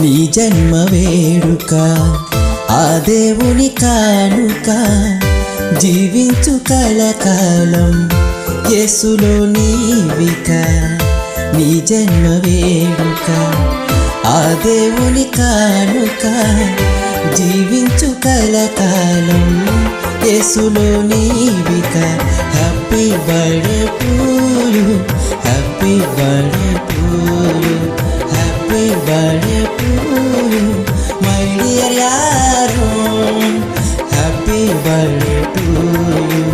నీ జన్మ వేడుక ఆ దేవుని కానుక, జీవించు కలకాలం యేసులో నీవిక. నీ జన్మ వేడుక ఆ దేవుని కానుక, జీవించు కలకాలం యేసులో నీవిక. Happy birthday to you, happy birthday to you, happy birthday to you my dear Aaron. Happy birthday to you,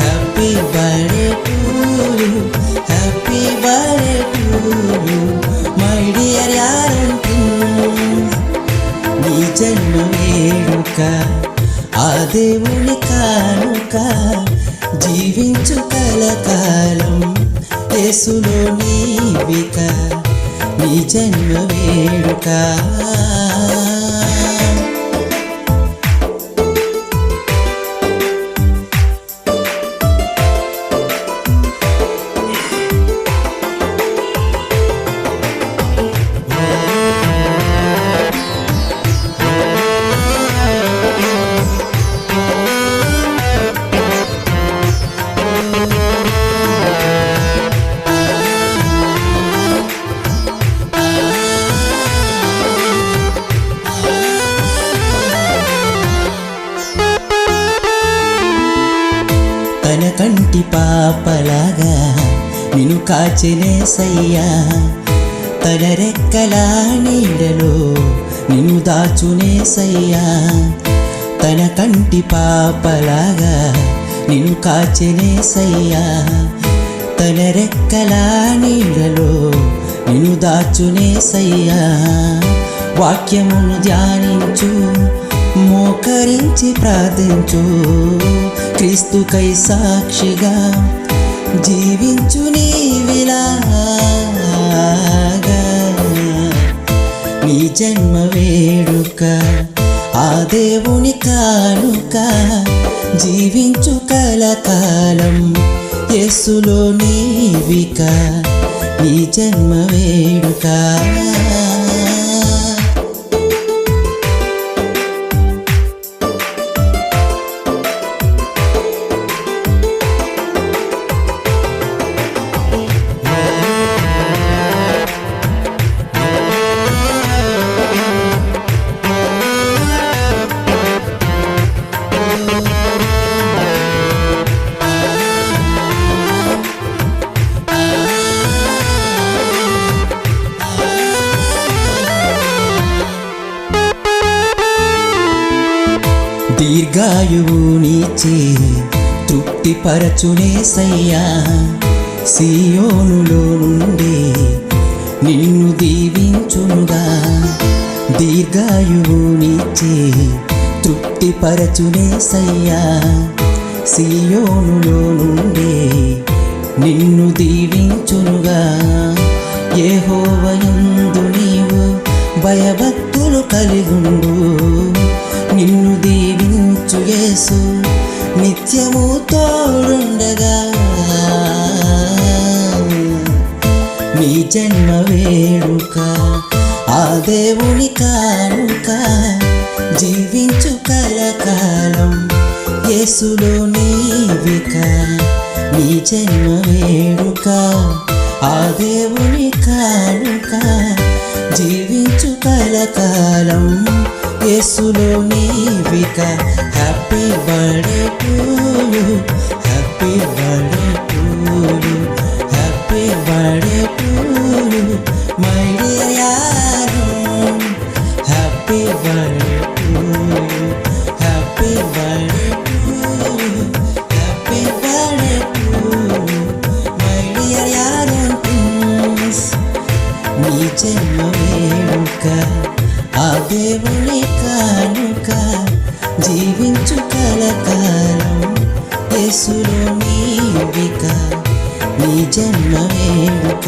happy birthday to you, happy birthday to you my dear Aaron. నీ జన్మ వేడుక ఆ దేవుని కానుక, జీవించు కలకాలం యేసులో నీవిక. నీ జన్మ వేడుక తన కంటి పాపలాగా నిన్ను కాచెనేసయ్యా. తన రెక్కల నీడలో నిన్ను దాచునేసయ్యా. తన కంటి పాపలాగా నిన్ను కాచెనేసయ్యా. తన రెక్కల నీడలో నిన్ను దాచునేసయ్యా. వాక్యమును ధ్యానించు, మోకరించి ప్రార్థించు, క్రీస్తుకై సాక్షిగా జీవించు నీవిలాగా. నీ జన్మ వేడుక ఆ దేవుని కానుక, జీవించు కలకాలం యేసులో నీవిక. నీ జన్మ వేడుక దీర్ఘాయువు నీచి తృప్తిపరచునేసయ్యా. సియోనులో నుండి నిన్ను దీవించునుగా. దీర్ఘాయువు నీచి తృప్తిపరచునేసయ్యా. సియోనులో నుండి నిన్ను దీవించునుగా. యెహోవాయందు నీవు భయభక్తులు కలిగుండు. నిన్ను దీవించు యేసు నిత్యము తోడుండగా. నీ జన్మ వేడుక ఆ దేవుని కానుక, జీవించు కలకాలం యేసులో నీవిక. నీ జన్మ వేడుక ఆ దేవుని కానుక, జీవించు కలకాలం యేసులో నీవిక. Happy birthday to you, happy birthday to you, happy birthday to you my dear Aaron. Happy birthday to you, happy birthday to you, happy birthday to you my dear Aaron Prince. నీ జన్మ వేడుక ఆ దేవుని కానుక, జీవించు కలకాలం యేసులో నీవిక. నీ జన్మ వేడుక.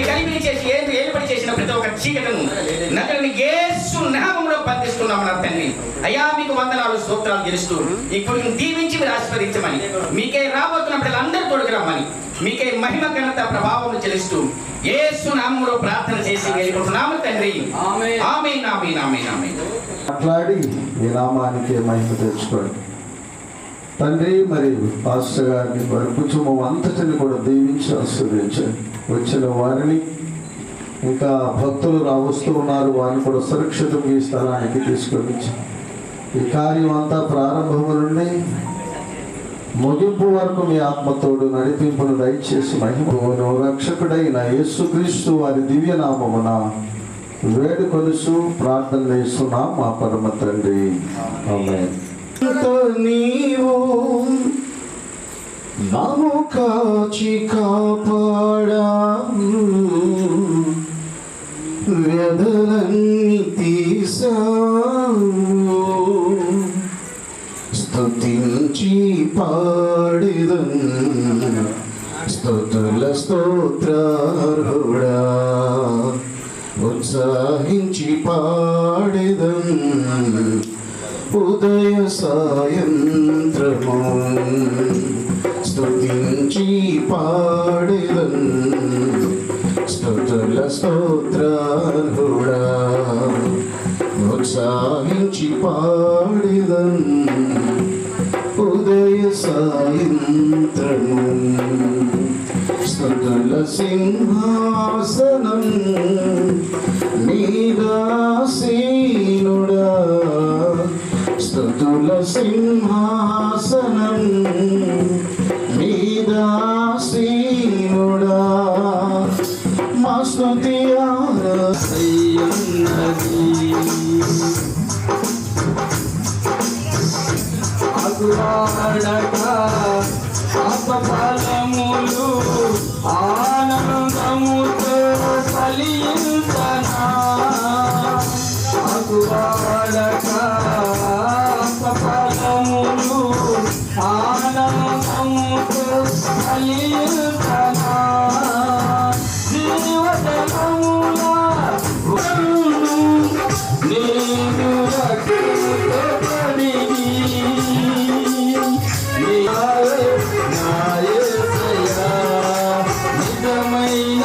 కలిపిని చేసి ఏలుబడి చేసిన ప్రతి ఒక్క చీకటను నగరుని యేసు నామములో బంధిస్తున్నాము నా తండ్రి. అయ్యా మీకు వందనాలు స్తోత్రాలు తెలుస్తూ ఈ కొడుకుని దీవించి మీరు ఆశీర్వదించమని, మీకే రాబోతున్న బిడ్డలందరూ తోడుకు రమ్మని, మీకే మహిమ ఘనత ప్రభావం చెల్లిస్తూ యేసు నామములో ప్రార్థన చేసి వెళ్ళిపోతున్నాము తండ్రి. ఆమేన్ ఆమేన్ ఆమేన్ ఆమేన్ ఆమేన్. మాట్లాడి ఈ నామానికి మహిమ తెచ్చుకోండి తండ్రి. మరి పాస్టర్ గారిని వారి కుటుంబం అంతటిని కూడా దీవించి ఆశీర్వదించండి. వచ్చిన వారిని ఇంకా భక్తులు వస్తూ ఉన్నారు, వారిని కూడా సురక్షితంగా ఈ స్థలానికి తీసుకొని ఈ కార్యం అంతా ప్రారంభము నుండి ముగింపు వరకు మీ ఆత్మతోడు నడిపింపును దయచేసి మహిమను రక్షకుడైన యేసుక్రీస్తు వారి దివ్యనామమున వేడుకొలుసు ప్రార్థన చేస్తున్నాం మా పరమ తండ్రి. ఆమేన్. నీవు నన్ను కాచి కాపాడా, వ్యధలన్నీ తీసావు, స్తుతించి పాడిదన్ స్తుతుల స్తోత్రార్హుడా, ఉత్సాహించి పాడిదన్ ఉదయ సాయంత్రము, స్తుతించి పాడిదన్ స్తుతుల స్తోత్రార్హుడా, ఉత్సాహించి పాడిదన్ ఉదయ సాయంత్రము. స్తుతుల సింహాసనం నీదాసీనుడా, స్తుతుల సింహాసనం నీదాసీనుడా, మా స్తుతి ఆరాధనది. అగువాడగా ఆత్మఫలములు ఆనందముతో ఫలించనా, అగువాడగా ఆత్మఫలములు ఆనందముతో ఫలించనా, జీవజలములా నీరు రక్షించబడిని, నిజమైన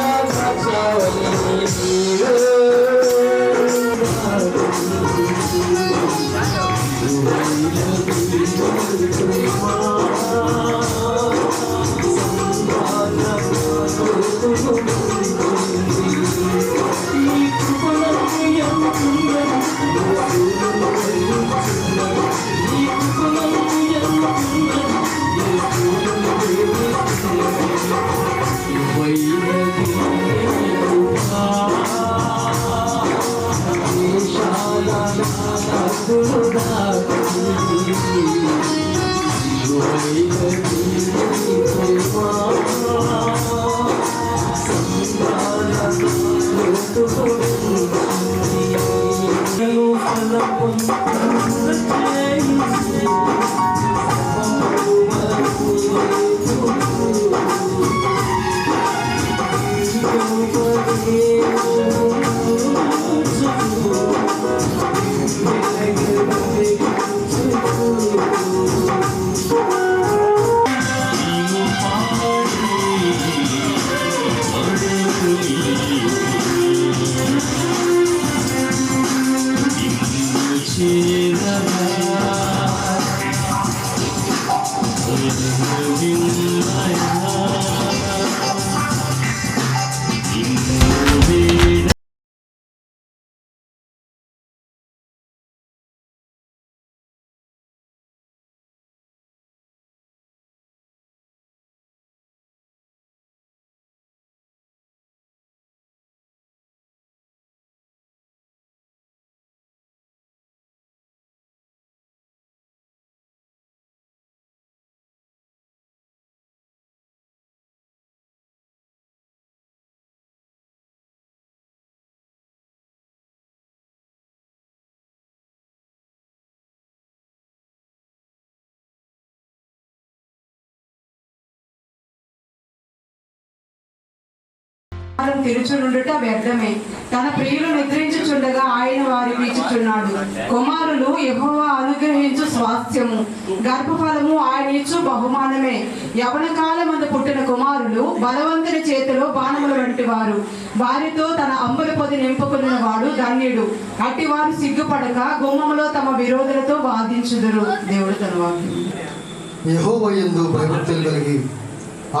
తెరుచునుండుట వ్యర్థమే. తన ప్రియులు నిద్రించుచుండగా ఆయన వారికి ఇచ్చుచున్నాడు. కుమారులు యెహోవా అనుగ్రహించు స్వాస్థ్యము, గర్భఫలము ఆయన ఇచ్చు బహుమానమే. యవన కాలమందు పుట్టిన కుమారులు బలవంతుని చేతిలో బాణములు వంటి వారు. వారితో తన అంబుల పొది నింపుకున్న వాడు ధన్యుడు. అట్టివారు సిగ్గుపడక గుమ్మములో తమ విరోధులతో వాదించుదురు. దేవుడు తన వాక్యం. యెహోవా యందు భయభక్తులు కలిగి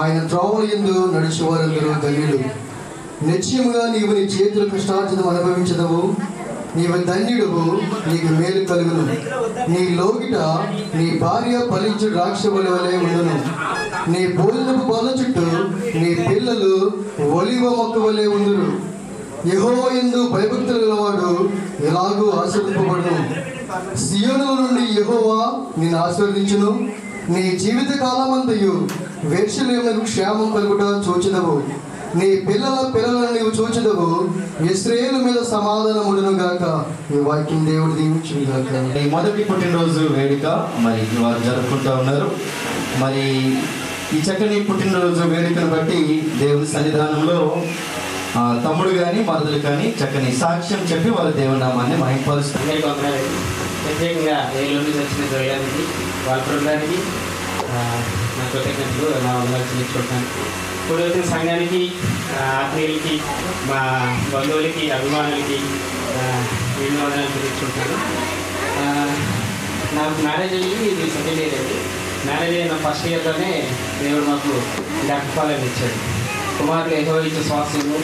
ఆయన త్రోవల యందు నడిచేవారందరూ ధన్యులు. నిశ్చయముగా నీవు నీ చేతుల కష్టార్జితం అనుభవించదవు. నీవు ధన్యుడువు, నీకు మేలు కలుగును. నీ లోగిట నీ భార్య ఫలించు ద్రాక్ష వలె ఉండును. నీ భోజనపు బల్ల చుట్టూ నీ పిల్లలు ఒలివ మొక్క వలె ఉందురు. యెహోవా యందు భయభక్తులు గలవాడు ఎలాగూ ఆశీర్వదింపబడును. సియోనుల నుండి యెహోవా నిన్ను ఆశీర్వదించును. నీ జీవిత కాలమంతయు వేశ్యలేమునకు క్షేమం కలుగుట చూచెదవు. నీ పిల్లల పిల్లలను నీవు చూచెదవు. ఇశ్రాయేలు మీద సమాధానముండును గాక. ఈ వాక్యం దేవుడు దీవించును గాక. ఈ మొదటి పుట్టినరోజు వేడుక మరి వారు జరుపుకుంటూ ఉన్నారు. మరి ఈ చక్కని పుట్టినరోజు వేడుకను బట్టి దేవుని సన్నిధానంలో తమ్ముడు కానీ మరుదులు కానీ చక్కని సాక్ష్యం చెప్పి వారు దేవుని నామాన్ని మహిమపరుస్తున్నారు. ప్రత్యేకంగా ఏలూరు నుంచి వచ్చిన జరగడానికి వాళ్ళ బృందానికి నా కృతజ్ఞతలు నా వందలు చెల్లించుకుంటాను. ఇప్పుడు వచ్చిన సంఘానికి, ఆత్మీయులకి, మా బంధువులకి, అభిమానులకి ఎన్నో వందలు చెల్లించుకుంటాను. నాకు మ్యారేజ్ అయ్యి ఇది సెకండ్ ఇయర్ అండి. మ్యారేజ్ అయిన ఫస్ట్ ఇయర్లోనే దేవుడు మాకు గర్భఫలం ఇచ్చాడు. కుమారులు యెహోవా స్వాస్థ్యము,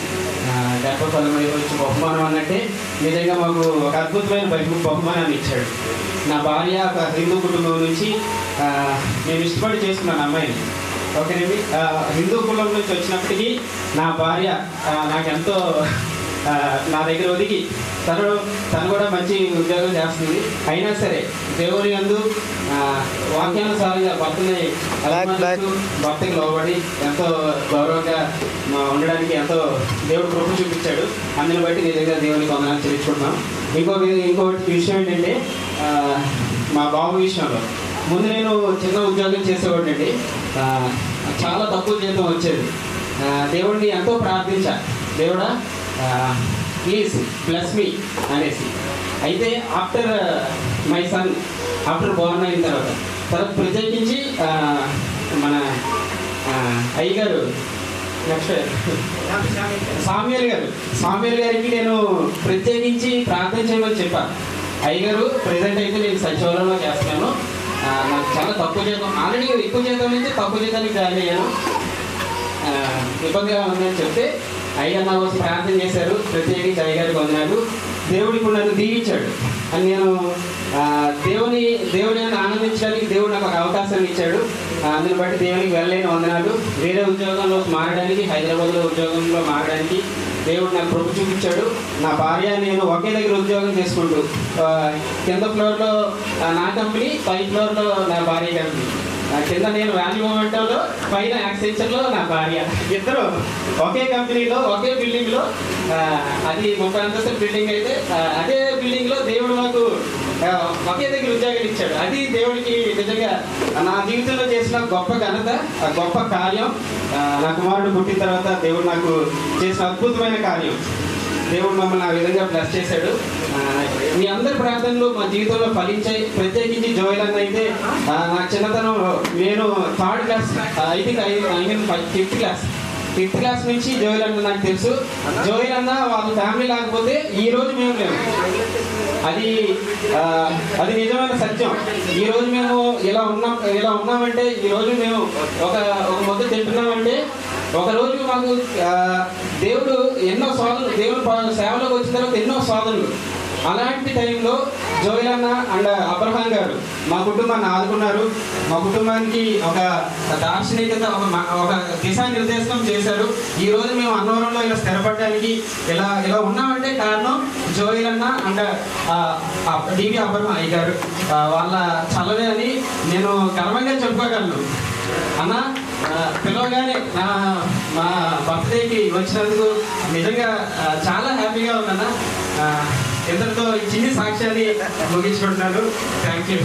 గర్భఫలం యెహోవా బహుమానం అన్నట్టే నిజంగా మాకు ఒక అద్భుతమైన బహుమానాన్ని ఇచ్చాడు. నా భార్య ఒక హిందూ కుటుంబం నుంచి నేను ఇష్టపడి చేసుకున్నాను అమ్మాయిని. ఓకేనండి, హిందూ కులం నుంచి వచ్చినప్పటికీ నా భార్య నాకెంతో నా దగ్గర ఒదిగి తను కూడా మంచి ఉద్యోగం చేస్తుంది. అయినా సరే దేవుని యందు వాక్యానుసారంగా భక్తికి లోబడి ఎంతో గౌరవంగా ఉండడానికి ఎంతో దేవుడు కృప చూపించాడు. అందుని బట్టి నిజంగా దేవునికి వందనాలు చెల్లించుకుంటున్నాం. ఇంకోటి విషయం ఏంటంటే, మా బాబు విషయంలో ముందు నేను చిన్న ఉద్యోగం చేసేవాడిని అండి. చాలా తక్కువ జీతం వచ్చేది. దేవుడిని ఎంతో ప్రార్థించా, దేవుడా ప్లీజ్ బ్లెస్ మీ అనేసి. అయితే ఆఫ్టర్ మై సన్ బోర్న్ అయిన తర్వాత ప్రత్యేకించి మన అయ్యగారు నెక్స్ట్ సామ్యూల్ గారికి నేను ప్రత్యేకించి ప్రార్థన చేయమని చెప్పాను. అయ్యగారు ప్రజెంట్ అయితే నేను సచివాలయంలో చేస్తున్నాను, నాకు చాలా తక్కువ జీతం, ఆల్రెడీ ఎక్కువ జీతం నుంచి తక్కువ జీతానికి జాయిన్ అయ్యాను, ఇబ్బందిగా ఉందని చెప్తే అయ్యగారు నా కోసం ప్రార్థన చేశారు. ప్రత్యేకించి అయ్యగారికి వందనాలు. దేవుడు ఇప్పుడు నన్ను దీవించాడు అని నేను దేవుని ఆనందించడానికి దేవుడు నాకు ఒక అవకాశాన్ని ఇచ్చాడు. అందుని బట్టి దేవునికి వెళ్ళలేని వందనాలు. వేరే ఉద్యోగంలో మారడానికి, హైదరాబాద్లో ఉద్యోగంలో మారడానికి దేవుడు నాకు కృప చూపించాడు. నా భార్య నేను ఒకే దగ్గర ఉద్యోగం చేసుకుంటూ, కింద ఫ్లోర్లో నా కంపెనీ, పై ఫ్లోర్లో నా భార్య కంపెనీ. కింద నేను వాల్యూ మొమెంటోలో, పైన యాక్సెంచర్లో నా భార్య. ఇద్దరు ఒకే కంపెనీలో, ఒకే బిల్డింగ్లో. అది 30 అంతస్తుల బిల్డింగ్ అయితే అదే బిల్డింగ్లో దేవుడు మాకు ఒకే దగ్గర ఉద్యోగాలు ఇచ్చాడు. అది దేవుడికి నిజంగా నా జీవితంలో చేసిన గొప్ప ఘనత, గొప్ప కార్యం. నా కుమారుడు పుట్టిన తర్వాత దేవుడు నాకు చేసిన అద్భుతమైన కార్యం. దేవుడు మమ్మల్ని ఆ విధంగా బ్లెస్ చేశాడు. మీ అందరి ప్రార్థనలు మా జీవితంలో ఫలించాయి. ప్రత్యేకించి జోయల్ అన్న అయితే నా చిన్నతనంలో నేను 3rd class, I mean 5th class నుంచి జోయల్ అన్న నాకు తెలుసు. జోయల్ అన్న వాళ్ళ ఫ్యామిలీ లేకపోతే ఈ రోజు మేము లేము. అది నిజమైన సత్యం. ఈ రోజు మేము ఇలా ఉన్నామంటే, ఈ రోజు మేము ఒక ముద్ద తింటున్నామంటే, ఒకరోజు మాకు దేవుడు ఎన్నో శోధనలు, దేవుడు సేవలోకి వచ్చిన తర్వాత ఎన్నో శోధనలు. అలాంటి టైంలో జోయల్ అన్న అండ్ అబ్రహాం గారు మా కుటుంబాన్ని ఆదుకున్నారు. మా కుటుంబానికి ఒక దార్శనికత, ఒక దిశానిర్దేశం చేశారు. ఈరోజు మేము అన్నవరంలో ఇలా స్థిరపడడానికి ఇలా ఉన్నామంటే కారణం జోయల్ అన్న అండ్ డివి అబ్రహాం అయ్య గారు వాళ్ళ చలవే అని నేను గర్వంగా చెప్పుకోగలను. అన్న పిలవగానే మా బర్త్డేకి వచ్చినందుకు నిజంగా చాలా హ్యాపీగా ఉందన్న. ఎందరితో చిన్ని సాక్ష్యాన్ని ముగించుకుంటున్నాను. Thank you.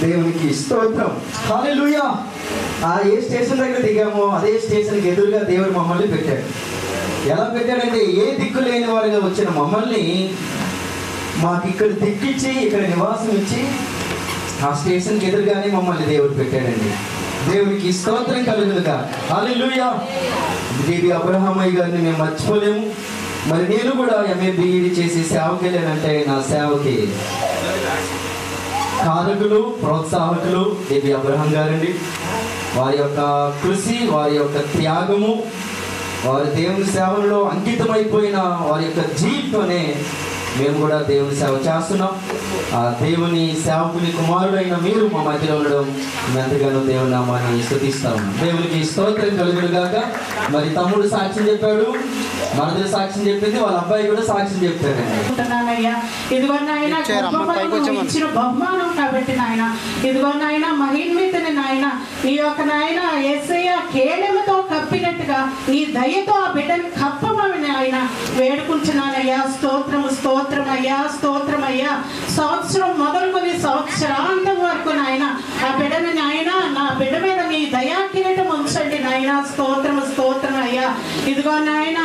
దేవునికి స్తోత్రం. హల్లెలూయా. ఏ స్టేషన్ దగ్గర దిగామో అదే స్టేషన్కి ఎదురుగా దేవుడు మమ్మల్ని పెట్టాడు. ఎలా పెట్టాడంటే, ఏ దిక్కు లేని వారిగా వచ్చిన మమ్మల్ని మాకు ఇక్కడ దిక్కిచ్చి, ఇక్కడ నివాసం ఇచ్చి, ఆ స్టేషన్కి ఎదురుగానే మమ్మల్ని దేవుడు పెట్టాడండి. దేవునికి స్తోత్రం కలుగునుగా. హల్లెలూయా. డివి అబ్రహామయ్య గారిని మేము మర్చిపోలేము. మరి నేను కూడా MA BEd చేసి సేవకి వెళ్ళానంటే నా సేవకి కారకులు, ప్రోత్సాహకులు డివి అబ్రహాం గారండి. వారి యొక్క కృషి, వారి యొక్క త్యాగము, వారి దేవుని సేవలో అంకితమైపోయిన వారి యొక్క జీవితంతోనే మేము కూడా దేవుని సేవ చేస్తున్నాం. ఆ దేవుని సేవకుని కుమారుడైన మీరు మా మధ్యలో ఉండడం ఎంతగానో దేవుని నామాన్ని స్తుతిస్తాము. దేవునికి స్తోత్రం కలుగును గాక. మరి తమ్ముడు సాక్ష్యం చెప్పాడు, మరదలు సాక్ష్యం చెప్పింది, వాళ్ళ అబ్బాయి కూడా సాక్ష్యం చెప్పారండి. ఇదిగో నాయన ఇచ్చిన బహుమానం కాబట్టి నాయన, ఇదిగో నాయన మహిన్వితని నాయన, నీ యొక్క నాయన యేసయ్య కేడెముతో కప్పినట్టుగా నీ దయతో ఆ బిడ్డని కప్పమని నాయన వేడుకుంటున్నానయ్యా. స్తోత్రము, స్తోత్రమయ్యా, స్తోత్రమయ్యా. సంవత్సరం మొదలుకొని సంవత్సరాంతం వరకు నాయన ఆ బిడ్డని నాయన, నా బిడ్డ మీద నీ దయా కిరీటం ఉంచండి నాయన. స్తోత్రము, స్తోత్రం అయ్యా. ఇదిగో నాయన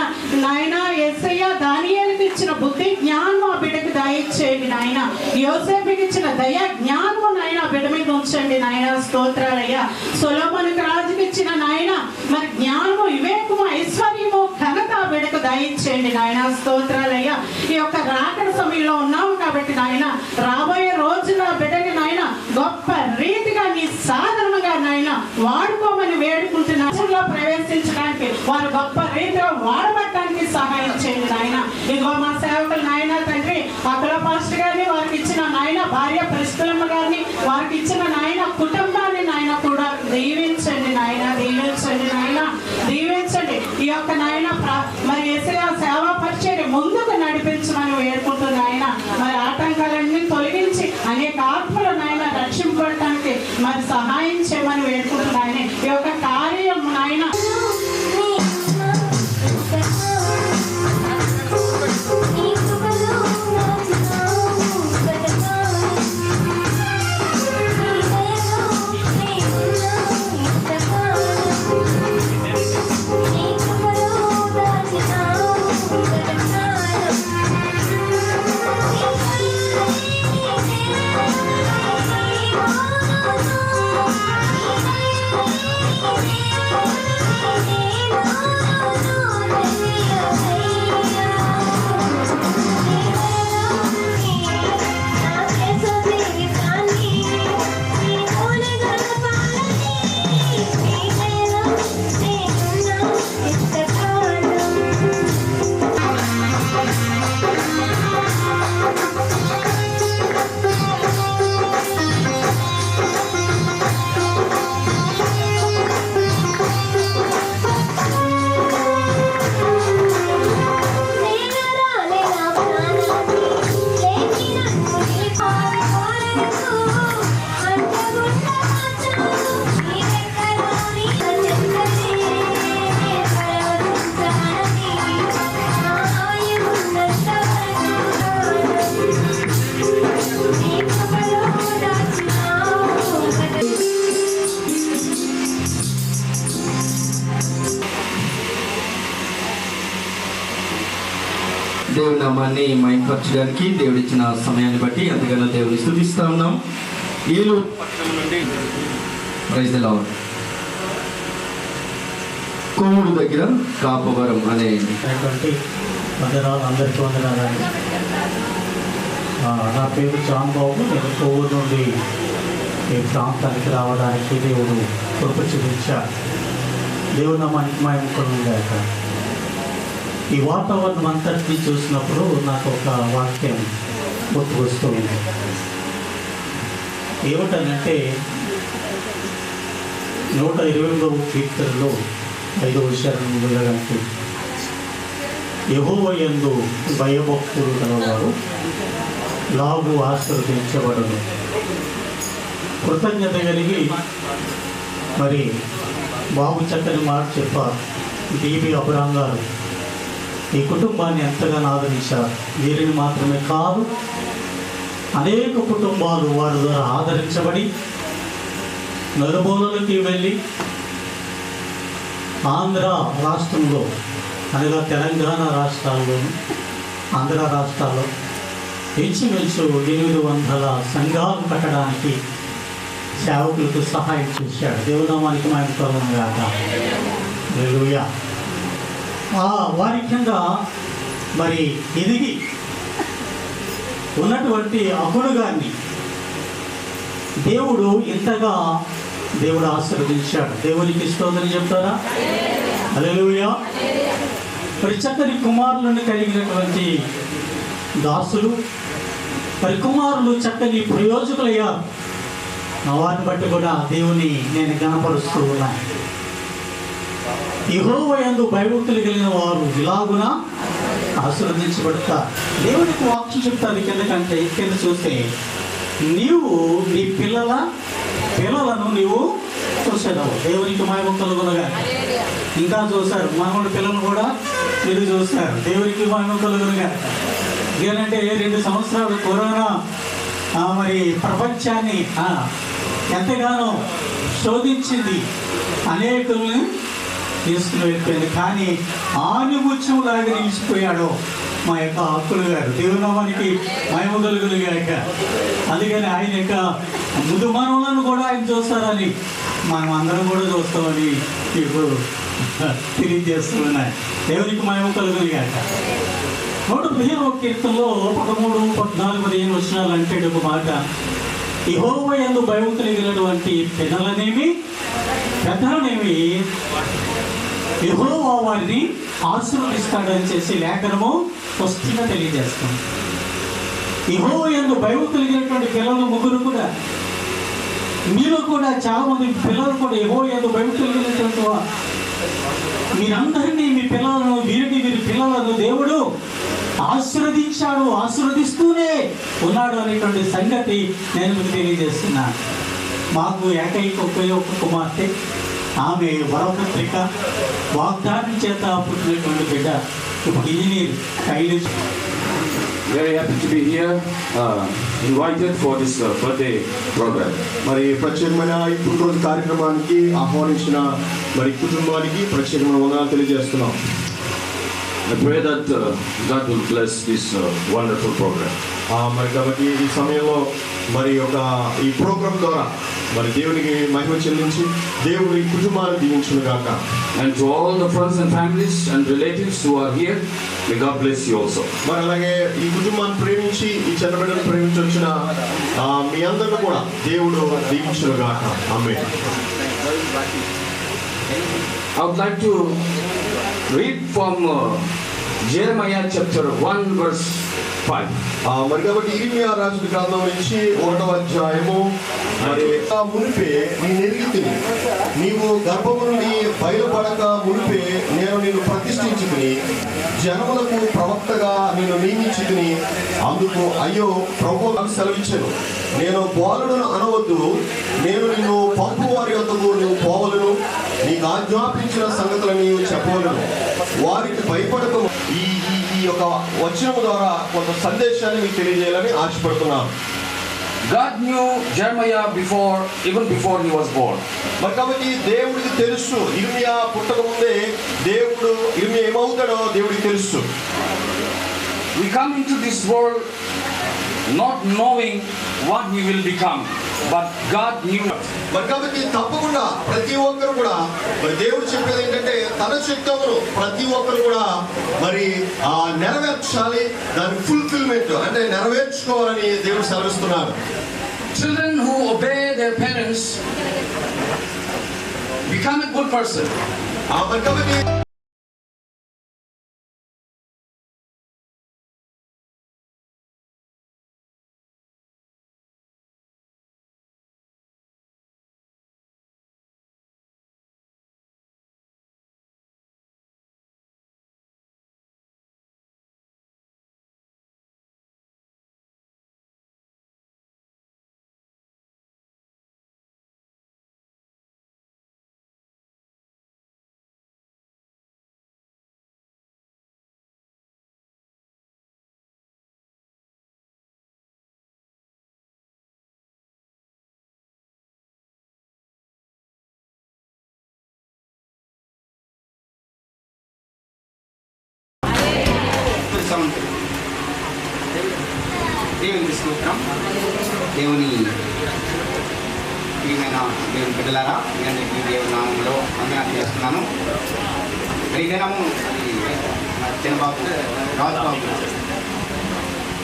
యేసయ్య దానియేలుకి ఇచ్చిన బుద్ధి జ్ఞానము ఆ బిడ్డకు దయచేయండి నాయన. యోసేపుకి ఇచ్చిన దయ జ్ఞానము నాయన బిడ్డ మీద ఉంచండి నాయన. స్తోత్రాలయ్యా. సొలొమోనుకు రాజుకి ఇచ్చిన నాయన మరి జ్ఞానము, వివేకము, ఐశ్వర్యము, ఘనత ఆ బిడ్డకు దయచేయండి నాయన. స్తోత్రాలయ్యా. ఈ యొక్క రాకడ సమయంలో ఉన్నాము కాబట్టి నాయన, రాబోయే రోజుల్లో బిడ్డని నాయన గొప్ప రీతిగా నీ సాధనగా నాయన వాడుకోమని వేడుకుంటున్నా. ప్రవేశించడానికి వారు గొప్ప రీతిగా వాడబట్టడానికి సహాయం చేయండి నాయన. ఇదిగో మా సేవకులు నాయన తండ్రి అక్కడ పాస్టర్ గారిని, వారికి ఇచ్చిన నాయన భార్య పరిస్థితులమ్మ గారిని, వారికి ఇచ్చిన నాయన కుటుంబాన్ని నాయన కూడా దీవించండి నాయన, దీవించండి నాయన, దీవించండి. ఈ యొక్క నాయన మరి యేసయ్య సేవా పరిచర్య ముందుకు నడిపించమని వేడుకుంటున్న నాయన, మరి ఆటంకాలన్నీ తొలగించి అనేక ఆత్మలు నాయన రక్షింపడానికి మరి సహాయం చేయమని వేడుకుంటున్నాయని ఈ యొక్క కార్యం నాయన నామాన్ని మైపరచడానికి దేవుడిచ్చిన సమయాన్ని బట్టి ఎంతగానో దేవుని స్తుతిస్తూ ఉన్నాం. ఏలూరు పట్టణం నుండి ప్రైజ్ ది లార్డ్ కోవూరు దగ్గర కాపవరం అనే వందనాలు, అందరికీ వందనాలండి. నా పేరు జాన్ బాబు. నేను కోవూరు నుండి ఈ ప్రాంతానికి రావడానికి దేవుడు కృప చూపించారు. దేవుడు నామానికి మహిమ గాక. ఈ వాతావరణం అంతటినీ చూసినప్పుడు నాకు ఒక వాక్యం గుర్తుకొస్తూ ఉంది. ఏమిటనంటే 128వ కీర్తనలో 5వ వచనంలో యెహోవా యందు భయభక్తులు గలవారు లాగు ఆశీర్వదించబడును. కృతజ్ఞత కలిగి మరి బాబు చక్కని మాట చెప్పారు. డిబి అబ్రహాం గారు ఈ కుటుంబాన్ని ఎంతగానో ఆదరించారు. వీరిని మాత్రమే కాదు, అనేక కుటుంబాలు వారి ద్వారా ఆదరించబడి నలుమూలలకి వెళ్ళి ఆంధ్ర రాష్ట్రంలో అనగా తెలంగాణ రాష్ట్రాల్లోను ఆంధ్ర రాష్ట్రాల్లో ఇంచుమించు 800 సంఘాలు కట్టడానికి సేవకులకు సహాయం చేశాడు. దేవునామానికి మహిమ గాక. హల్లెలూయా. వారి కింద మరి ఎదిగి ఉన్నటువంటి అహుడు గారిని దేవుడు ఇంతగా దేవుడు ఆశీర్వదించాడు. దేవునికి స్తోత్రం చెప్తారా? హల్లెలూయా. మరి చక్కని కుమారులను కలిగినటువంటి దాసులు, మరి కుమారులు చక్కని ప్రయోజకులయ్యారు. వారిని బట్టి కూడా దేవుని నేను గణపరుస్తూ ఉన్నాను. యెహోవా యందు భయభక్తులు కలిగిన వారు ఇలాగున ఆశీర్వదించబడతారు. దేవునికి వాక్యం చెప్తారు. కిందకంటే కింద చూస్తే నీవు నీ పిల్లలను నీవు చూసావు. దేవునికి మహిమ కలుగునుగా. ఇంకా చూశారు మనోడి పిల్లలు కూడా మీరు చూస్తారు. దేవునికి మహిమ కలుగునుగా. ఏంటంటే 2 సంవత్సరాలు కరోనా మరి ప్రపంచాన్ని ఎంతగానో శోధించింది, అనేకుల్ని తీసుకుని వెళ్ళిపోయింది. కానీ ఆనిముత్యంలాగా నిలిచిపోయాడు మా యొక్క అక్కులు గారు. దేవునామానికి మహిమ కలుగునుగాక. అందుకని ఆయన యొక్క ముందు మనలను కూడా ఆయన చూస్తారని మనం అందరం కూడా చూస్తామని ఇప్పుడు తెలియజేస్తున్నాయి. దేవునికి మహిమ కలుగునుగాక. 115వ కీర్తనలో 13, 14, 15 వచనాలు అంటే ఒక మాట, యెహోవా యందు భయభక్తులు కలిగినటువంటి పెద్దలనేమి యెహోవా వారిని ఆశీర్వదిస్తాడని చేసి లేఖనము స్పష్టంగా తెలియజేస్తుంది. యెహోవా యందు భయభక్తులు కలిగినటువంటి పిల్లలు ముగ్గురు కూడా, మీలో కూడా చాలా మంది పిల్లలు కూడా యెహోవా యందు భయభక్తులు కలిగినటువంటి మీరందరినీ మీ పిల్లలను వీరి పిల్లలను దేవుడు ఆశీర్వదించాడు, ఆశీర్వదిస్తూనే ఉన్నాడు అనేటువంటి సంగతి నేను మీకు తెలియజేస్తున్నాను. మాకు ఏకైక ఒక్క కుమార్తె, ఆమె వరపుత్రిక, వాగ్దానం చేత పుట్టినటువంటి బిడ్డ, ఇప్పుడు engineer Kailash. Very happy to be here, invited for this birthday program. మరి ప్రత్యేకమైన ఈ పుట్టినరోజు కార్యక్రమానికి ఆహ్వానించిన మరి కుటుంబానికి ప్రత్యేకమైన వందనాలు తెలియజేస్తున్నాం. I pray that God will bless this wonderful program. మరి కాబట్టి ఈ సమయంలో మరి ఈ ప్రోగ్రాం ద్వారా మరి దేవునికి మహిమ చెల్లించి దేవుడి కుటుంబాన్ని దీవించును గాక. And to all the friends and families and relatives who are here, may God bless you also. మరి అలాగే ఈ కుటుంబాన్ని ప్రేమించి ఈ చంద్రబిడ్డను ప్రేమించి వచ్చిన మీ అందరిని కూడా దేవుడు దీవించును గాక. ఆమేన్. I would like to read from Jeremiah chapter 1 verse 5. మరి కాబట్టి ఇర్మియా రాసిన గ్రంథం నుంచి 1వ అధ్యాయము, మరి మునిపే నీ నెరిగితిని, నీవు గర్భము నుండి బయలుపడక మునిపే నేను నిన్ను ప్రతిష్ఠించుకుని జనములకు ప్రవక్తగా నేను నియమించుకుని, అందుకు అయ్యో ప్రభువు నాకు సెలవిచ్చెను, నేను బాలుడును అనవద్దు, నేను నిన్ను పంపు వారి వద్దకు నువ్వు పోవలను, నీకు ఆజ్ఞాపించిన సంగతులను నీవు చెప్పవలను, వారికి భయపడక. ఈ యొక్క వచనము ద్వారా కొంత సందేశాన్ని మీకు తెలియజేయాలని ఆశపడుతున్నాను. God knew Jeremiah even before he was born. మరి కాబట్టి దేవుడికి తెలుసు, ఇర్మియా పుట్టక ముందే దేవుడు ఇర్మియా ఏమవుతాడో దేవుడికి తెలుసు. We come into this world not knowing what we will become, but God knew us. మరి కాబట్టి తప్పకుండా ప్రతి ఒక్కరు కూడా మరి దేవుడు చెప్పేది ఏంటంటే తన చిత్తమును ప్రతి ఒక్కరు కూడా మరి నెరవేర్చాలి, దాని ఫుల్ఫిల్మెంట్ అంటే నెరవేర్చుకోవాలని దేవుడు సెలవిస్తున్నాడు. Children who obey their parents become a good person. మరి కాబట్టి దేవుని స్తోత్రం. దేవుని ప్రియమైన దేవుని బిడ్డలారా, మీ అందరికీ దేవుని నామంలో వందనాలు చేస్తున్నాను. ఈ దినము చిన్నబాబు రాజుబాబు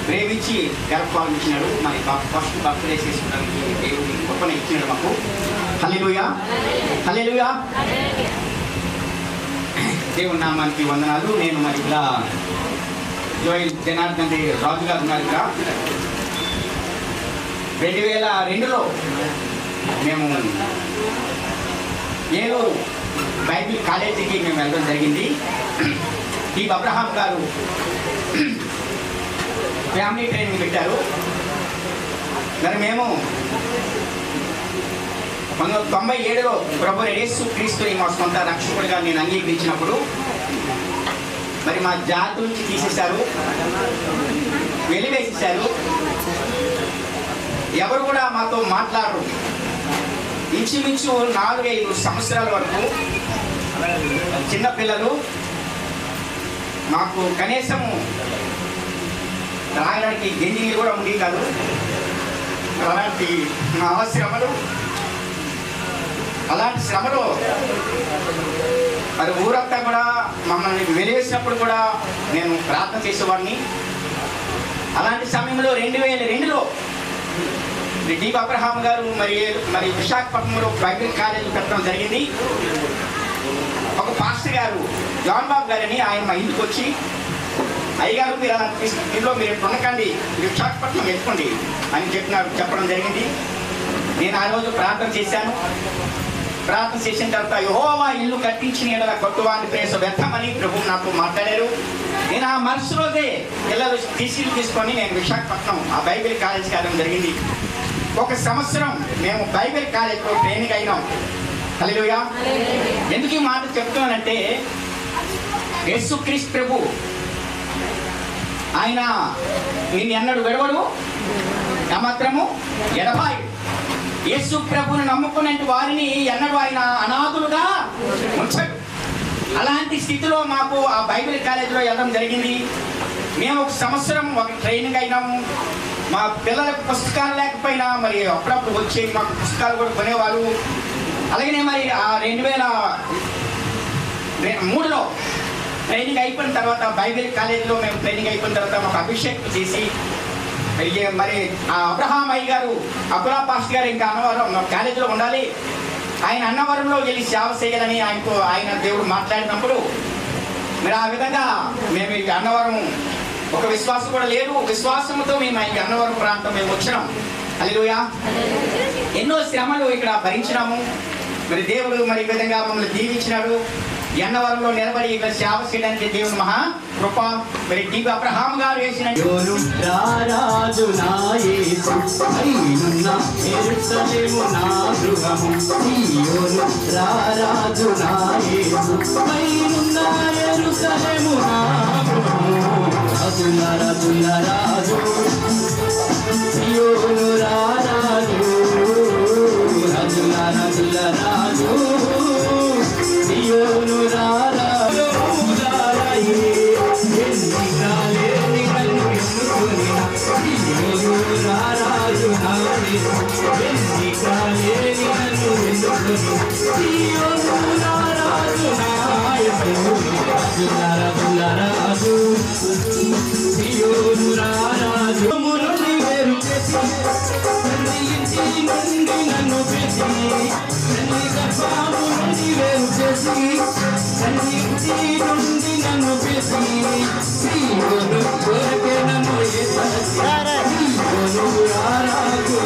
ప్రేమించి గర్భఫలం ఇచ్చినాడు. మరి ఫస్ట్ బర్త్డే చేసుకోవడానికి దేవుని గొప్పని ఇచ్చినాడు మాకు. హల్లెలూయా, హల్లెలూయా. దేవుని నామానికి వందనాలు. నేను మరి ఇలా జోయిల్ జనార్దన్ రాజు గారు ఉన్నారు ఇక్కడ. 2002లో మేము ఏలూరు బైబిల్ కాలేజీకి మేము వెళ్ళడం జరిగింది. ఈ అబ్రహాం గారు ఫ్యామిలీ ట్రైనింగ్ పెట్టారు. మరి మేము 1997లో ప్రభు యేసు క్రీస్తుని మా సొంత రక్షకుడిగా నేను అంగీకరించినప్పుడు మరి మా జాతి నుంచి తీసేశారు, వెలివేసేశారు. ఎవరు కూడా మాతో మాట్లాడరు. ఇంచుమించు 4-5 సంవత్సరాల వరకు చిన్నపిల్లలు మాకు కనీసం తాగడానికి గంజిని కూడా ఉండి కాదు. అలాంటి శ్రమలు మరి ఊరంతా కూడా మమ్మల్ని వెలివేసినప్పుడు కూడా నేను ప్రార్థన చేసేవాడిని. అలాంటి సమయంలో 2002లో డి అబ్రహాం గారు మరి విశాఖపట్నంలో బైబిల్ కాలేజీ పెట్టడం జరిగింది. ఒక పాస్టర్ గారు జాన్ బాబు గారని ఆయన మా ఇంటికి వచ్చి, అయ్యగారు మీరు అలా ఇంట్లో మీరు ఉండకండి, విశాఖపట్నం వెళ్ళిపోండి అని చెప్పడం జరిగింది. నేను ఆ రోజు ప్రార్థన చేశాను. ప్రార్థన చేసిన తర్వాత యెహోవా ఇల్లు కట్టించిన ఎడల కట్టువాని ప్రేస వ్యర్థమని ప్రభు నాతో మాట్లాడారు. నేను ఆ మరుసటి రోజే పిల్లలు తీసుకొని నేను విశాఖపట్నం ఆ బైబిల్ కాలేజీకి వెళ్ళడం జరిగింది. 1 సంవత్సరం మేము బైబిల్ కాలేజీలో ట్రైనింగ్ అయినాం. హల్లెలూయా. ఎందుకు ఈ మాట చెప్తున్నానంటే, యేసుక్రీస్తు ప్రభు ఆయన నిన్ను ఎన్నడు విడవడు, ఏమాత్రము ఎడబాయు. యేసు ప్రభువును నమ్ముకునే వారిని ఎన్నడూ ఆయన అనాథులుగా ఉంచడు. అలాంటి స్థితిలో మాకు ఆ బైబిల్ కాలేజీలో వెళ్ళడం జరిగింది. మేము 1 సంవత్సరం ట్రైనింగ్ అయినాము. మా పిల్లలకు పుస్తకాలు లేకపోయినా మరి అప్పుడప్పుడు వచ్చి మాకు పుస్తకాలు కూడా కొనేవాళ్ళు. అలాగనే మరి ఆ 2003లో ట్రైనింగ్ అయిపోయిన తర్వాత బైబిల్ కాలేజీలో మేము ట్రైనింగ్ అయిపోయిన తర్వాత మాకు అభిషేకం చేసి మరి ఆ అబ్రహాం అయ్య గారు అబ్రా పాస్టర్ గారు ఇంకా అన్నవరం కాలేజీలో ఉండాలి, ఆయన అన్నవరంలో వెళ్ళి సేవ చేయాలని ఆయన దేవుడు మాట్లాడినప్పుడు మరి ఆ విధంగా మేము ఇక అన్నవరం ఒక విశ్వాసం కూడా లేదు, విశ్వాసంతో మేము ఈ అన్నవరం ప్రాంతం మేము వచ్చినాం. హల్లెలూయా. ఎన్నో శ్రమలు ఇక్కడ భరించినాము. మరి దేవుడు మరి ఈ విధంగా మమ్మల్ని దీవించినాడు. ఎన్నవరంలో నిలబడి ఇక్కడ సేవ చేయడానికి దేవుడు మహా కృప. మరి డి అబ్రహాం గారు వేసిన ఎన్నిక లేని నన్ను ఎన్నుకొని సియోను రారాజు నాయకుడు రాజుల రాజు సియోను రారాజు నుండి వేరు చేసి తండ్రి ఇంటి నుండి నన్ను పెట్టి తండ్రి గర్భము నుండి వేరు చేసి తండ్రి ఇంటి నుండి నన్ను పెట్టి సియోను కొరకే నన్ను సియోను రారాజు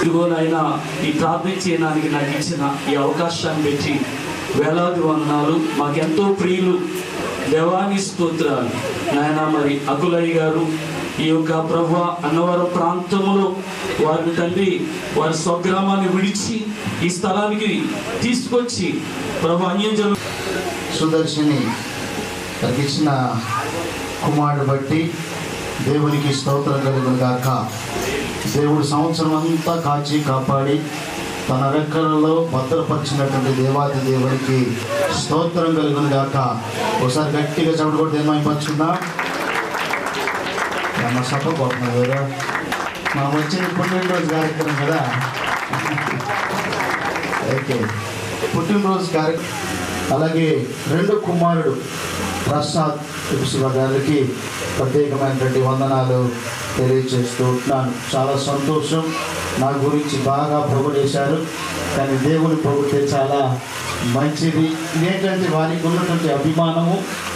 ఇదిగోనైనా ఈ ప్రార్థన చేయడానికి నాకు ఇచ్చిన ఈ అవకాశాన్ని పెట్టి వేలాది వందనాలు. మాకెంతో ప్రియులు, దేవాని స్తోత్రాలు నాయన. మరి అకులయ్య గారు ఈ యొక్క ప్రభు అన్నవరం ప్రాంతంలో వారిని తండ్రి వారి స్వగ్రామాన్ని విడిచి ఈ స్థలానికి తీసుకొచ్చి ప్రభు అన్యజనులు సుదర్శిని ఇచ్చిన కుమారుడు బట్టి దేవునికి స్తోత్రం కలుగును గాక. దేవుడు సంవత్సరం అంతా కాచి కాపాడి తన రెక్కలలో భద్రపరిచినటువంటి దేవాది దేవునికి స్తోత్రం కలుగును గాక. ఒకసారి గట్టిగా చప్పుడు కూడా ఏమైపరుచుకుందాం. మన సపోపోతున్నాం కదా, మనం వచ్చింది పుట్టినరోజు కార్యక్రమం కదా. ఓకే, పుట్టినరోజు కార్యక్రమం. అలాగే రెండో కుమారుడు ప్రసాద్ శివ గారికి ప్రత్యేకమైనటువంటి వందనాలు తెలియజేస్తూ ఉంటున్నాను. చాలా సంతోషం. నా గురించి బాగా పొగిడేశారు, కానీ దేవుని పొగిడితే చాలా మంచిది. ఏంటంటే వారికి ఉన్నటువంటి అభిమానము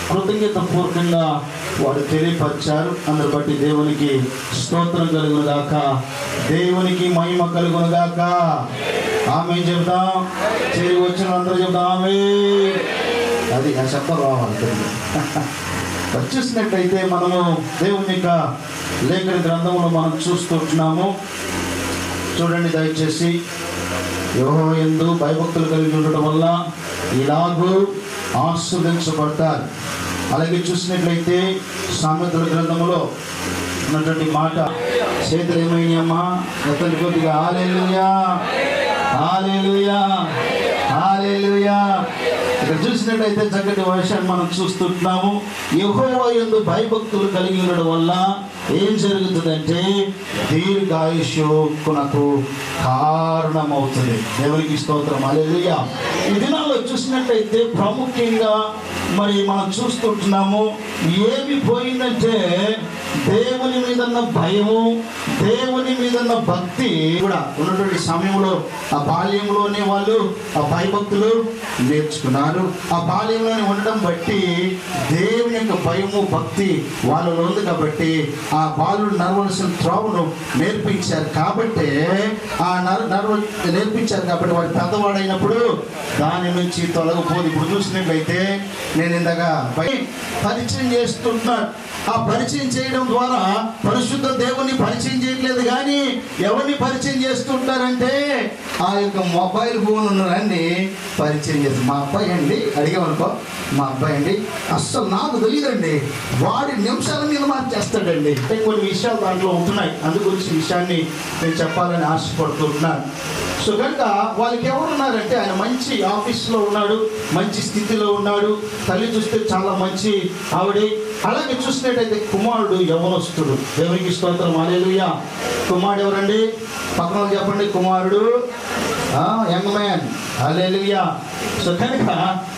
కృతజ్ఞత పూర్వకంగా వారు తెలియపరిచారు. అందును బట్టి దేవునికి స్తోత్రం కలుగును గాక, దేవునికి మహిమ కలుగును గాక. ఆమె చెబుతాం, చేరి వచ్చిన అందరూ చెబుతాం ఆమె. అది ఆ చెప్పలు రావాలి. చూసినట్టయితే మనము దేవుని యొక్క లేఖన గ్రంథంలో మనం చూస్తుంటున్నాము. చూడండి దయచేసి. యెహోవా యందు భయభక్తులు కలిగి ఉండటం వల్ల ఇలాగూ ఆస్వాదించబడతారు. అలాగే చూసినట్లయితే సామెతల గ్రంథంలో ఉన్నటువంటి మాట, చేతులు ఏమైనాయమ్మా ఎత్తని కొద్దిగా హల్లెలూయా హల్లెలూయా హల్లెలూయా. ఇక్కడ చూసినట్లయితే చక్కటి విషయాన్ని మనం చూస్తున్నాము. యెహోవా యందు భయభక్తులు కలిగి ఉండడం వల్ల ఏం జరుగుతుందంటే దీర్ఘాయుష్కునకు కారణమవుతుంది. దేవునికి స్తోత్రం, హల్లెలూయా. ఈ దినాల్లో చూసినట్లయితే ప్రాముఖ్యంగా మరి మనం చూస్తుంటున్నాము, ఏమి పోయిందంటే దేవుని మీదన్న భయము, దేవుని మీదన్న భక్తి కూడా ఉన్నటువంటి సమయంలో ఆ బాల్యంలోనే వాళ్ళు ఆ భయభక్తులు నేర్చుకున్నారు. ఆ బాల్యంలోనే ఉండడం బట్టి దేవుని యొక్క భయము భక్తి వాళ్ళలో ఉంది కాబట్టి ఆ బాలుడు నడవలసిన త్రోవను నేర్పించారు. కాబట్టి ఆ నేర్పించారు కాబట్టి వాడు పెద్దవాడైనప్పుడు దాని నుంచి తొలగిపోదు. ఇప్పుడు చూసినట్లయితే నేను ఇందాక పరిచయం చేస్తున్నాను. ఆ పరిచయం చేయడం ద్వారా పరిశుద్ధ దేవుని పరిచయం చేయట్లేదు, కానీ ఎవరిని పరిచయం చేస్తుంటారంటే ఆ యొక్క మొబైల్ ఫోన్ ఉన్నదాన్ని పరిచయం చేస్తారు. మా అబ్బాయి అండి అడిగామనుకో, మా అబ్బాయి అండి అస్సలు నాకు తెలియదండి, వాడి నిమిషాల మీద మార్చేస్తాడండి. కొన్ని విషయాలు దాంట్లో ఉంటున్నాయి, అందు గురించి విషయాన్ని నేను చెప్పాలని ఆశపడుతుంటున్నాను. సో కనుక వాళ్ళకి ఎవరున్నారంటే ఆయన మంచి ఆఫీస్లో ఉన్నాడు, మంచి స్థితిలో ఉన్నాడు, తల్లి చూస్తే చాలా మంచి ఆవిడ. అలాగే చూసినట్టయితే కుమారుడు యవ్వనస్తుడు. దేవునికి స్తోత్రం, హల్లెలూయా. కుమారుడు ఎవరండి? పక్కన చెప్పండి. కుమారుడు యంగ్ మ్యాన్, హల్లెలూయా. సో సో కనుక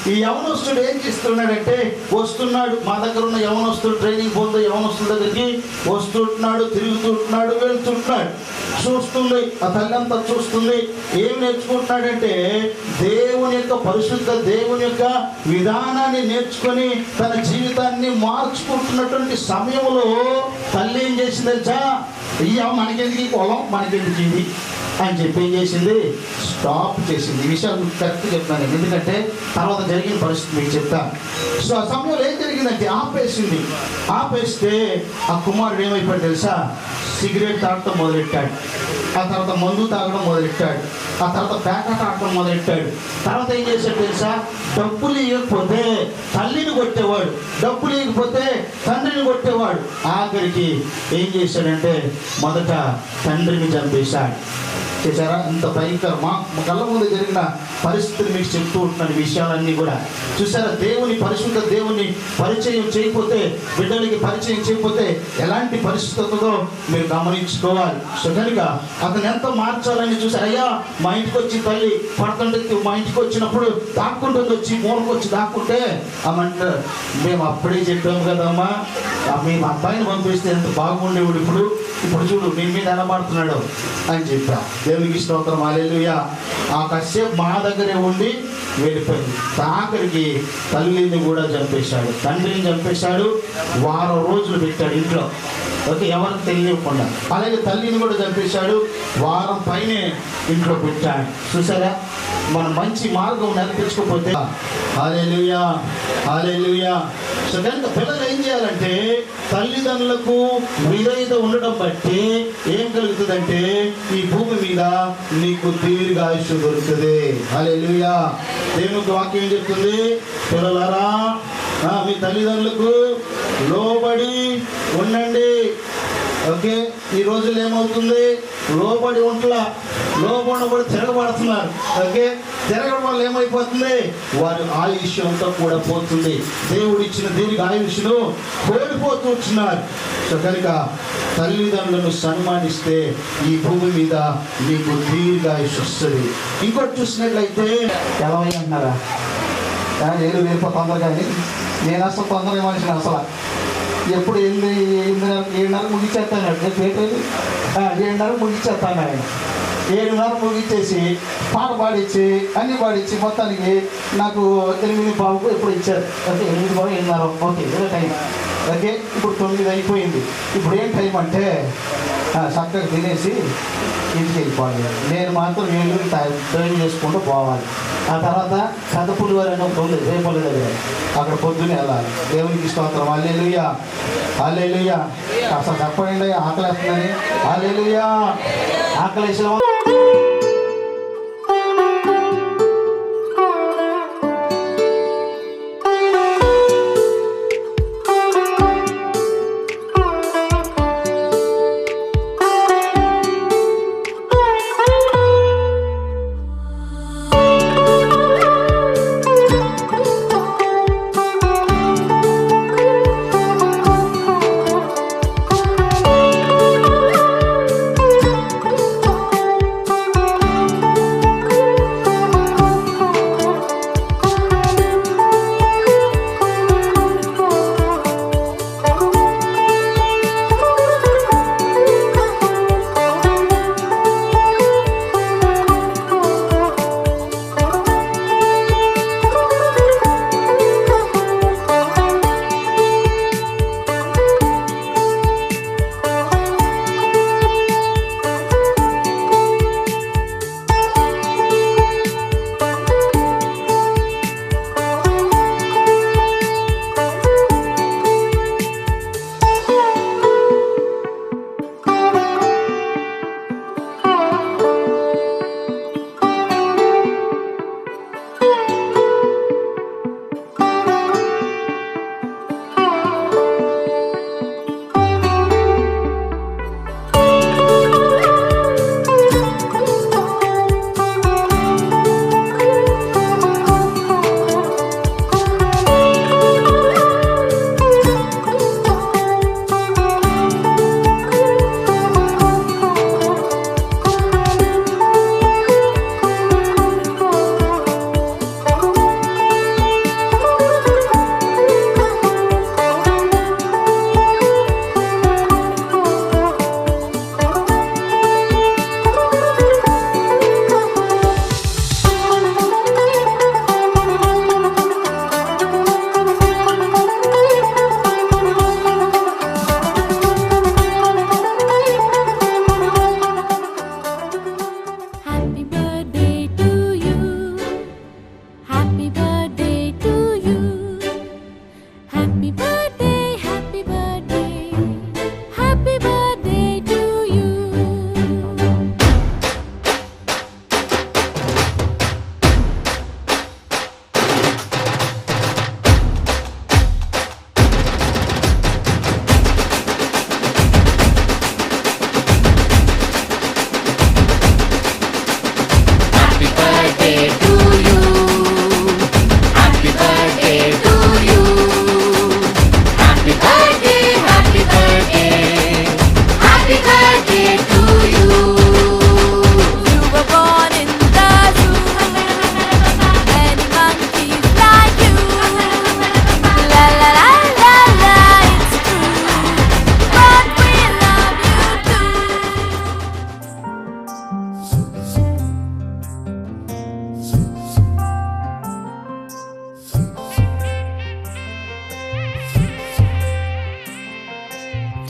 ఈ యవనస్తుడు ఏం చేస్తున్నాడంటే వస్తున్నాడు, మా దగ్గర ఉన్న యవనస్తుడు ట్రైనింగ్ పొందే యవనస్తుల దగ్గరికి వస్తుంటున్నాడు, తిరుగుతుంటున్నాడు, వెళ్తుంటున్నాడు. చూస్తుంది, ఆ తల్లి అంతా చూస్తుంది. ఏం నేర్చుకుంటున్నాడంటే దేవుని యొక్క పరిశుద్ధ దేవుని యొక్క విధానాన్ని నేర్చుకొని తన జీవితాన్ని మార్చుకుంటున్నటువంటి సమయంలో తల్లి ఏం చేసింది తెలుసా? అయ్యా మనకెందుకు ఈ పొలం, మనకెందుకు ఇది అని చెప్పి ఏం చేసింది? స్టాప్ చేసింది. ఈ విషయాలు కరెక్ట్ చెప్తాను, ఎందుకంటే తర్వాత జరిగిన పరిస్థితి మీకు చెప్తాను. సో ఆ సమయంలో ఏం జరిగిందంటే ఆపేసింది. ఆపేస్తే ఆ కుమారుడు ఏమైపోయాడు తెలుసా? సిగరెట్ తాగడం మొదలెట్టాడు, ఆ తర్వాత మందు తాగడం మొదలెట్టాడు, ఆ తర్వాత పేకాట ఆడటం మొదలెట్టాడు. తర్వాత ఏం చేశాడు తెలుసా? డబ్బులు ఇవ్వకపోతే తల్లిని కొట్టేవాడు, డబ్బులు ఇవ్వకపోతే తండ్రిని కొట్టేవాడు. ఆఖరికి ఏం చేశాడంటే మొదట తండ్రిని చంపేశాడు. చేశారా? ఇంత భయంకర మా కళ్ళ ముందు జరిగిన పరిస్థితులు మీకు చెప్తూ ఉంటున్నాను. విషయాలన్నీ కూడా చూసారా? దేవుని పరిశుద్ధ దేవుని పరిచయం చేయకపోతే, బిడ్డలకి పరిచయం చేయకపోతే ఎలాంటి పరిస్థితి ఉంటుందో మీరు గమనించుకోవాలి. సో కనుక అతను ఎంత మార్చాలని చూసారు. అయ్యా మా ఇంటికి వచ్చి తల్లి పడుతుంటే మా ఇంటికి వచ్చినప్పుడు దాక్కుంటుంది, వచ్చి మూలకు వచ్చి దాక్కుంటే అమ్మంట మేము అప్పుడే చెప్పాము కదమ్మా, మేము అబ్బాయిని పంపిస్తే ఎంత బాగుండేవాడు, ఇప్పుడు చూడు నీ మీద ఎలా మాడుతున్నాడు అని చెప్పాం. దేవునికి స్తోత్రం, హల్లెలూయా. ఆ కాసేపు మా దగ్గరే ఉండి వెళ్ళిపోయింది. ఆఖరికి తల్లిని కూడా చంపేశాడు, తండ్రిని చంపేశాడు, వారం రోజులు పెట్టాడు ఇంట్లో, ఓకే, ఎవరికి తెలియకుండా. అలాగే తల్లిని కూడా చంపేశాడు, వారం పైనే ఇంట్లో పెట్టాడు. చూసారా? మన మంచి మార్గం నడిపించకపోతే హల్లెలూయా, హల్లెలూయా. సో కనుక పిల్లలు ఏం చేయాలంటే తల్లిదండ్రులకు విధేయత ఉండడం బట్టి ఏం కలుగుతుందంటే ఈ భూమి మీద నీకు దీర్ఘాయుష్షు దొరుకుతుంది. హల్లెలూయా. దేవునికి వాక్యం ఏం చెప్తుంది? పిల్లలారా మీ తల్లిదండ్రులకు లోబడి ఉండండి. ఓకే, ఈ రోజులు ఏమవుతుంది? లోబడి ఉంటలా, లోబడి తిరగబడుతున్నారు. ఓకే, తిరగడం వల్ల ఏమైపోతుంది? వారి ఆయుష్ అంతా కూడా పోతుంది. దేవుడు ఇచ్చిన దీనికి ఆయుష్ను కోల్పోతున్నారు. సో కనుక తల్లిదండ్రులను సన్మానిస్తే ఈ భూమి మీద నీకు దీర్ఘాయుష్ వస్తుంది. ఇంకోటి చూసినట్లయితే ఎలా అంటున్నారా? ఏదో వెళ్ళిపోతుందరు, కానీ నేను అసలు తొందరగా మనిషిని అసలు ఎప్పుడు 7:30 ముగించేస్తాను. పేపర్ 7:30 ముగించేస్తాను. ఆయన 7:30 ముగించేసి పాట పాడించి అన్ని పాడించి మొత్తానికి నాకు 8:15 ఎప్పుడు ఇచ్చారు. ఓకే, 8:15 8:30, ఓకే, ఇదే టైం. ఓకే, ఇప్పుడు 9 అయిపోయింది. ఇప్పుడు ఏం టైం అంటే చక్కగా తినేసి ఇంటికి వెళ్ళిపోవాలి. నేను మాత్రం ఏలూరు ట్రైన్ చేసుకుంటూ పోవాలి. ఆ తర్వాత కథపులివారు అని ఒకటి ఉంది రేపల్లి దగ్గర, అక్కడ పొద్దున్నే వెళ్ళాలి. దేవునికి స్తోత్రం, హల్లెలూయా, హల్లెలూయా. అసలు చెప్పండి, ఆకలేస్తుందని. హల్లెలూయా. ఆకలేసిన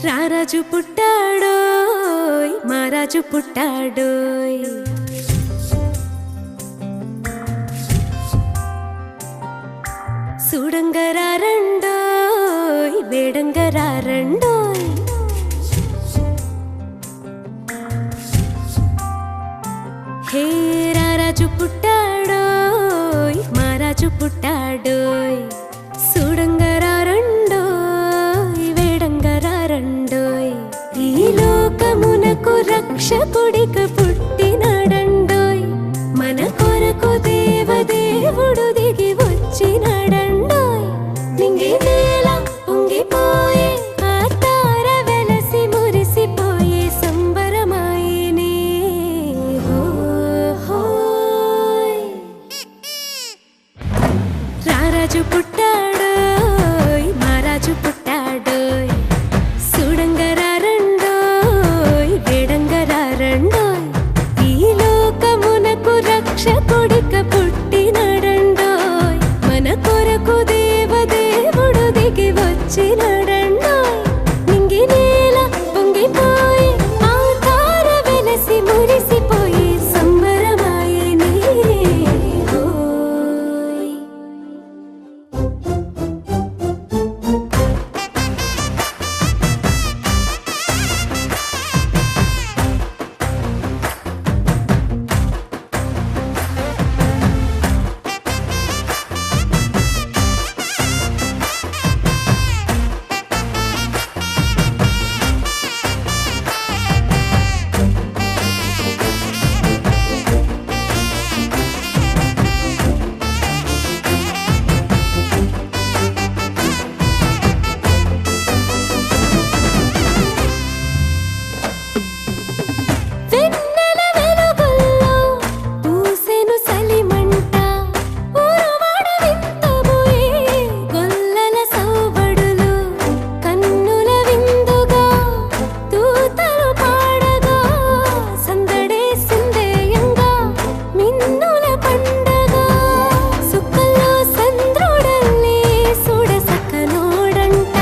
రారాజు పుట్టాడోయ్ మహారాజు పుట్టాడోయ్ సూడంగరారండోయ్ వేడంగరారండోయ్ హే రారాజు పుట్టాడోయ్ మహారాజు పుట్టాడోయ్ సూడంగరారండోయ్ వేడంగరారండోయ్ ఈ లోకమునకు రక్షకుడిగా పుట్టినాడండోయ్ మన కొరకు దేవదేవుడు దిగి వచ్చినాడండోయ్ నింగి నేల పొంగిపోయే ఆ తార వెలసి మురిసిపోయే సంబరమాయనే హోయ్ రారాజు పుట్టాడోయ్ మహారాజు పుట్టాడోయ్ సూడంగరారండోయ్ వేడంగరారండోయ్ ఈ లోకమునకు రక్షకుడిగా పుట్టినాడండోయ్ మన కొరకు దేవదేవుడు దిగి వచ్చినాడండోయ్ నింగి నేల పొంగిపోయి ఆ తార వెలసి మురిసిపోయి సంబరమాయనే హోయ్ వెన్నెల వెలుగుల్లో పూసెను సలిమంట ఊరవాడ వింతబోయే గొల్లల సౌబడులు కన్నుల విందుగా తూతలు పాడగా సందడే సందేయంగా మిన్నుల పండగ సుక్కల్లో సంద్రుడల్లే సుడసక్కనోడంట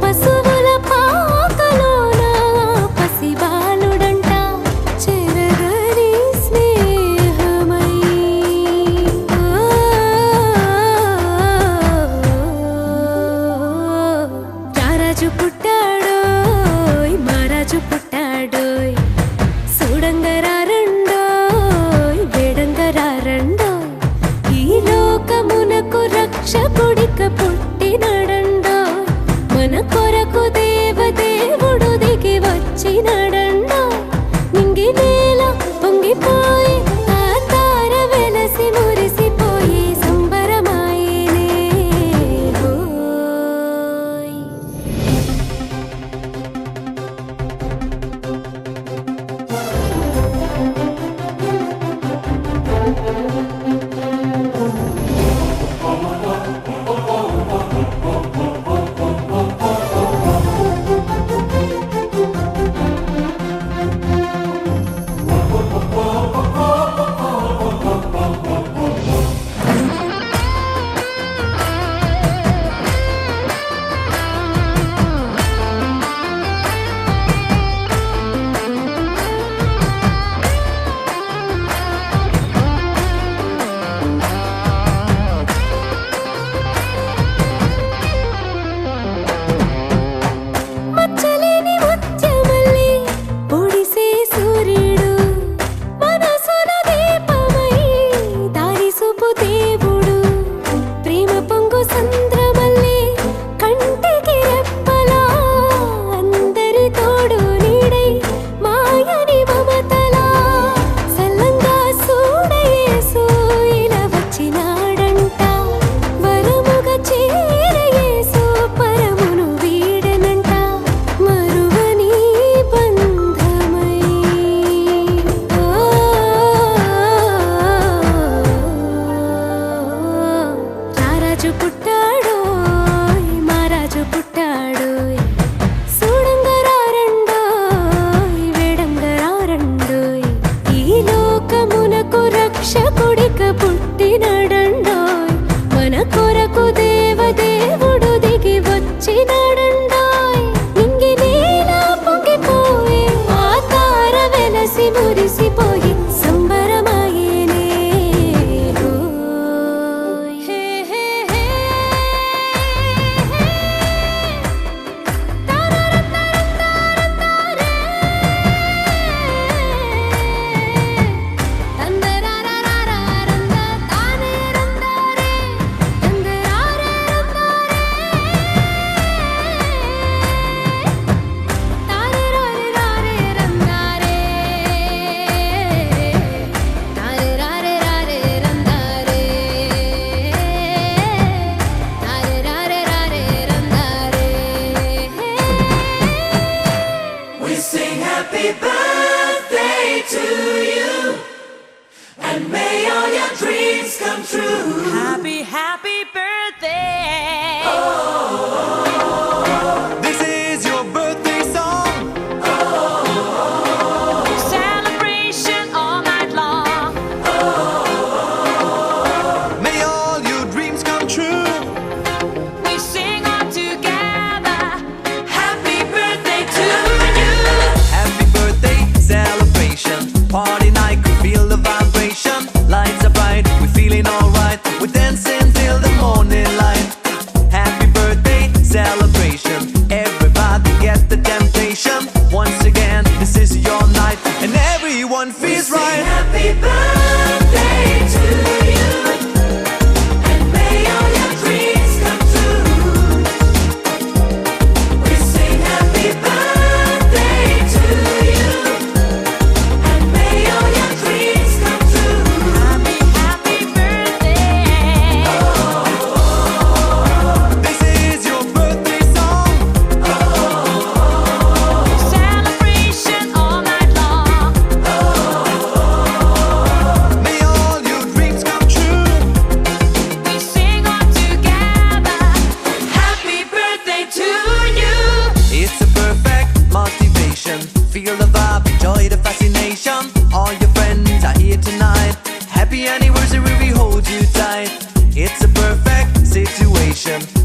పశువుల పాకలోన పసిబాలుడంట చెరగని స్నేహమై రారాజు పుట్టాడోయ్ మహారాజు పుట్టాడోయ్ సూడంగరారండోయ్ వేడంగరారండోయ్ ఈ లోకమునకు రక్షకుడిగా పుట్టినాడండోయ్ మన కొరకు దేవదేవుడు దిగి వచ్చినాడండోయ్ నింగి నేల పొంగిపోయి ఆ తార వెలసి మురిసిపోయి సంబరమాయనే హోయ్ మచ్చలేని ముత్యమల్లి పొడిసే సూర్యుడు మనసున దీపమై దారి చూపు దేవుడు ప్రేమ పొంగు సంద్రమల్లి కంటికి రెప్పలా అందరి తోడు నీడై మాయని మమతలా సల్లంగా సూడయేసు ఇలా వచ్చినాడంట వరముగా చేరయేసు పరమును వీడనంట మరువని బంధమై రారాజు పుట్టాడోయ్ మహారాజు పుట్టాడోయ్ సూడంగరారండోయ్ వేడంగరారండోయ్ ఈ లోకమునకు రక్షకుడిగా పుట్టినాడండోయ్ మన కొరకు దేవదేవుడు దిగి వచ్చినాడండోయ్ నింగి నేల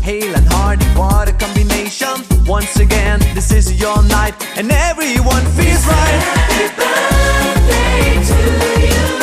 Hale and hearty, what a combination. Once again, this is your night, and everyone feels right. Happy birthday to you.